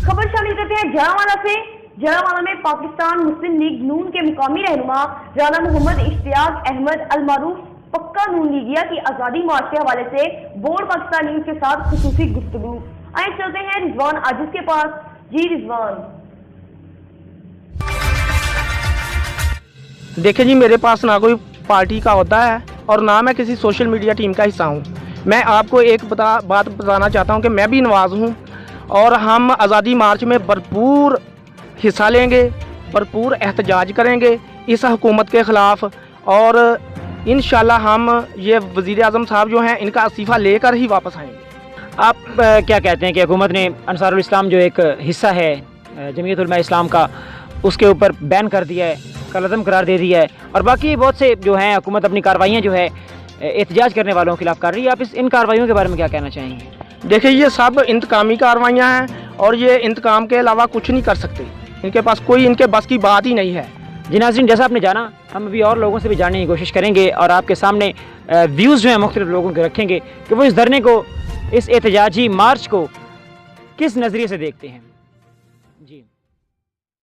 खबर शामिल करते हैं जड़ावाला से। जड़ावाला में पाकिस्तान मुस्लिम लीग नून के मुकामी रहनुमा राना मोहम्मद इश्तियाक अहमद अल मारूफ पक्का नून लीगिया की आज़ादी मार्च के हवाले से बोर्ड पाकिस्तान न्यूज़ के साथ खुसूसी गुफ्तगू। आइए चलते हैं रिजवान आजिज के पास। जी रिजवान। देखिए जी, मेरे पास ना कोई पार्टी का होता है और ना मैं किसी सोशल मीडिया टीम का हिस्सा हूँ। मैं आपको एक बात बताना चाहता हूँ कि मैं भी नवाज़ हूँ और हम आज़ादी मार्च में भरपूर हिस्सा लेंगे, भरपूर एहतजाज करेंगे इस हुकूमत के ख़िलाफ़ और इंशाल्लाह हम ये वज़ीर आज़म साहब जो हैं इनका इस्तीफ़ा लेकर ही वापस आएंगे। आप क्या कहते हैं कि हुकूमत ने अंसारुल इस्लाम जो एक हिस्सा है जमीयत उलमा इस्लाम का, उसके ऊपर बैन कर दिया है, कलअदम करार दे दिया है और बाकी बहुत से जो हैं हुकूमत अपनी कार्रवाइयाँ जो है एहतजाज करने वालों के खिलाफ कर रही है। आप इन कार्रवाइयों के बारे में क्या कहना चाहेंगे? देखिए, ये सब इंतकामी कार्रवाइयाँ हैं और ये इंतकाम के अलावा कुछ नहीं कर सकते। इनके पास कोई इनके बस की बात ही नहीं है। जी नाज़रीन, जैसा आपने जाना, हम अभी और लोगों से भी जानने की कोशिश करेंगे और आपके सामने व्यूज़ जो हैं मुख्तलिफ लोगों के रखेंगे कि वो इस धरने को, इस एहतजाजी मार्च को किस नज़रिए से देखते हैं। जी।